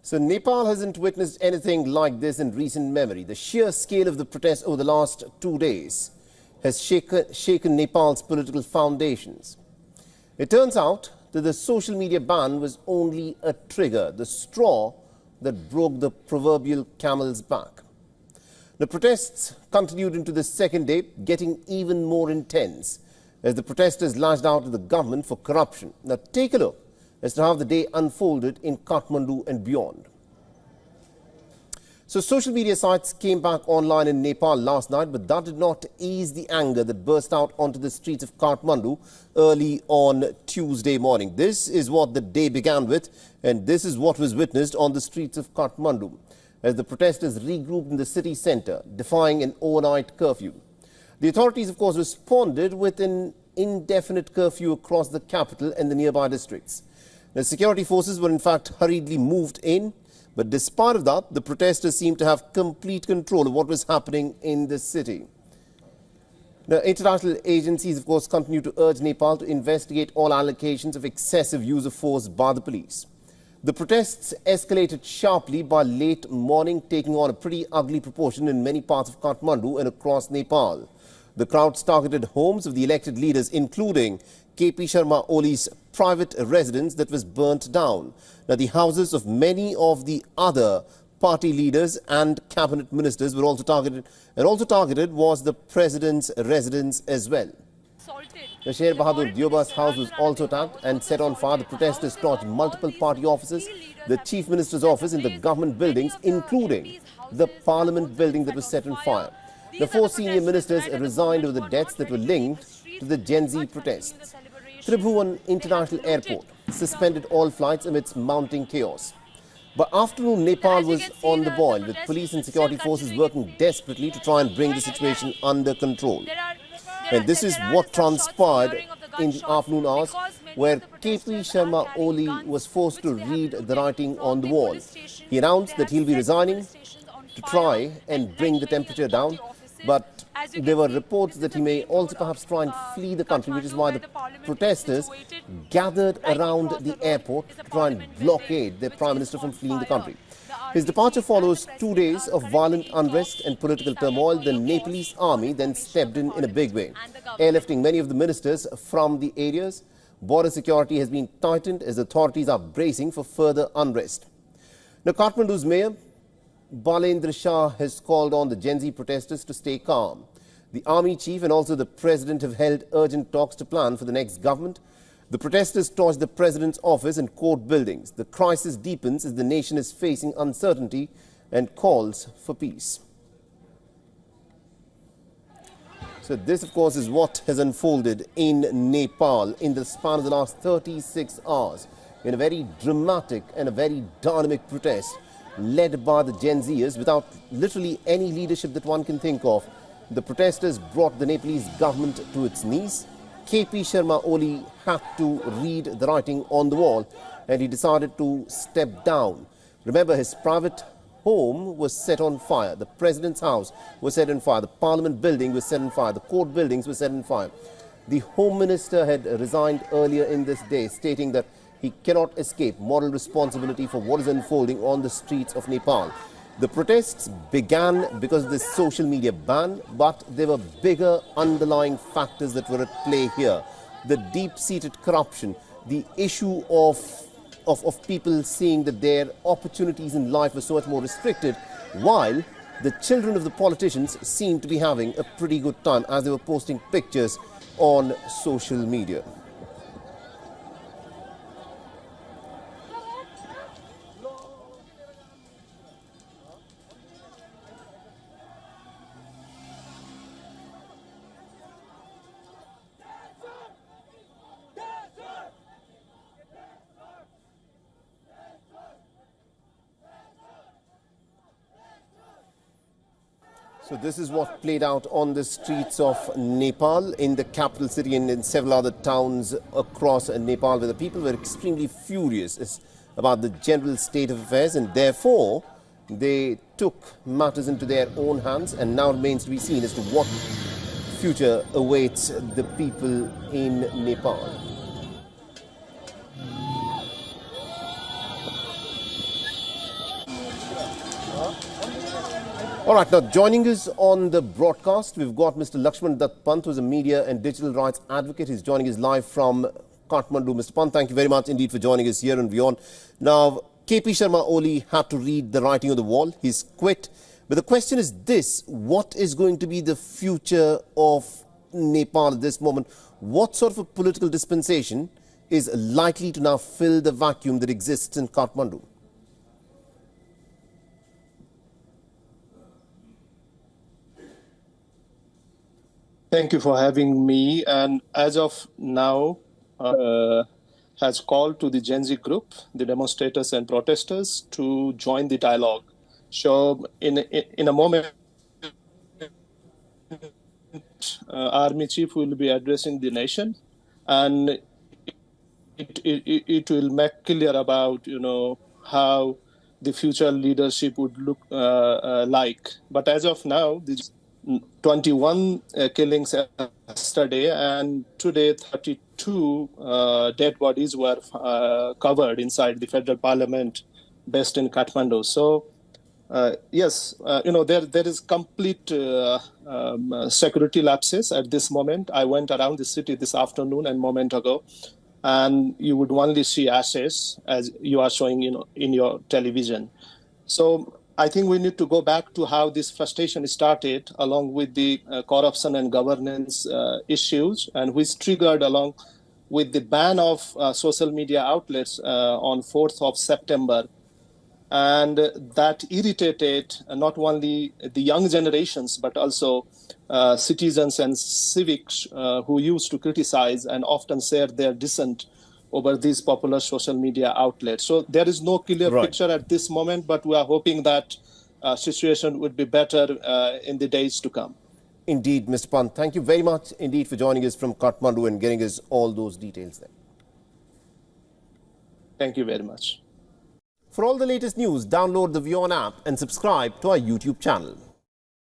So Nepal hasn't witnessed anything like this in recent memory. The sheer scale of the protests over the last 2 days has shaken Nepal's political foundations. It turns out that the social media ban was only a trigger, the straw that broke the proverbial camel's back. The protests continued into the second day, getting even more intense as the protesters lashed out at the government for corruption. Now take a look as to how the day unfolded in Kathmandu and beyond. So social media sites came back online in Nepal last night, but that did not ease the anger that burst out onto the streets of Kathmandu early on Tuesday morning. This is what the day began with, and this is what was witnessed on the streets of Kathmandu as the protesters regrouped in the city centre, defying an overnight curfew. The authorities, of course, responded with an indefinite curfew across the capital and the nearby districts. The security forces were in fact hurriedly moved in, but despite of that, the protesters seemed to have complete control of what was happening in the city. The international agencies, of course, continue to urge Nepal to investigate all allegations of excessive use of force by the police. The protests escalated sharply by late morning, taking on a pretty ugly proportion in many parts of Kathmandu and across Nepal. The crowds targeted homes of the elected leaders, including KP Sharma Oli's private residence that was burnt down. Now, the houses of many of the other party leaders and cabinet ministers were also targeted, and also targeted was the president's residence as well. The Sher Bahadur Dioba's house was also attacked and set on fire. The protesters torched multiple party offices, the chief minister's office, and the government buildings, including the parliament building that was set on fire. The 4 senior ministers resigned over the deaths that were linked to the Gen Z protests. Tribhuvan International Airport suspended all flights amidst mounting chaos. By afternoon, Nepal was on the boil, with police and security forces working desperately to try and bring the situation under control. And this is what transpired in the afternoon hours, where KP Sharma Oli was forced to read the writing on the wall. He announced that he'll be resigning to try and bring the temperature down, but there were reports that he may also perhaps try and flee the country, which is why the protesters gathered around the airport to try and blockade their prime minister from fleeing the country. His departure follows 2 days of violent unrest and political turmoil. The Nepalese army then stepped in a big way, airlifting many of the ministers from the areas. Border security has been tightened as authorities are bracing for further unrest. Now, Kathmandu's mayor Balendra Shah has called on the Gen Z protesters to stay calm. The army chief and also the president have held urgent talks to plan for the next government. The protesters torched the president's office and court buildings. The crisis deepens as the nation is facing uncertainty and calls for peace. So this, of course, is what has unfolded in Nepal in the span of the last 36 hours in a very dramatic and a very dynamic protest led by the Gen Zers without literally any leadership that one can think of. The protesters brought the Nepalese government to its knees. KP Sharma Oli had to read the writing on the wall and he decided to step down. Remember, his private home was set on fire. The president's house was set on fire. The parliament building was set on fire. The court buildings were set on fire. The home minister had resigned earlier in this day, stating that he cannot escape moral responsibility for what is unfolding on the streets of Nepal. The protests began because of this social media ban, but there were bigger underlying factors that were at play here. The deep-seated corruption, the issue of people seeing that their opportunities in life were so much more restricted, while the children of the politicians seemed to be having a pretty good time as they were posting pictures on social media. So this is what played out on the streets of Nepal, in the capital city and in several other towns across Nepal, where the people were extremely furious about the general state of affairs, and therefore they took matters into their own hands, and now remains to be seen as to what future awaits the people in Nepal. All right, now joining us on the broadcast, we've got Mr. Lakshman Dutt Pant, who's a media and digital rights advocate. He's joining us live from Kathmandu. Mr. Pant, thank you very much indeed for joining us here on WION. Now, KP Sharma Oli had to read the writing on the wall. He's quit. But the question is this: what is going to be the future of Nepal at this moment? What sort of a political dispensation is likely to now fill the vacuum that exists in Kathmandu? Thank you for having me. And as of now, has called to the Gen Z group, the demonstrators and protesters, to join the dialogue. So in a moment, Army Chief will be addressing the nation, and it will make clear about, how the future leadership would look like. But as of now, these 21 killings yesterday, and today 32 dead bodies were covered inside the Federal Parliament based in Kathmandu. So yes, there is complete security lapses at this moment. I went around the city this afternoon and moment ago, and you would only see ashes as you are showing, in your television. So I think we need to go back to how this frustration started, along with the corruption and governance issues, and which triggered along with the ban of social media outlets on 4th of September. And that irritated not only the young generations, but also citizens and civics who used to criticize and often share their dissent over these popular social media outlets. So there is no clear picture at this moment, but we are hoping that situation would be better in the days to come. Indeed, Mr. Pant, thank you very much indeed for joining us from Kathmandu and getting us all those details there. Thank you very much. For all the latest news, download the WION app and subscribe to our YouTube channel.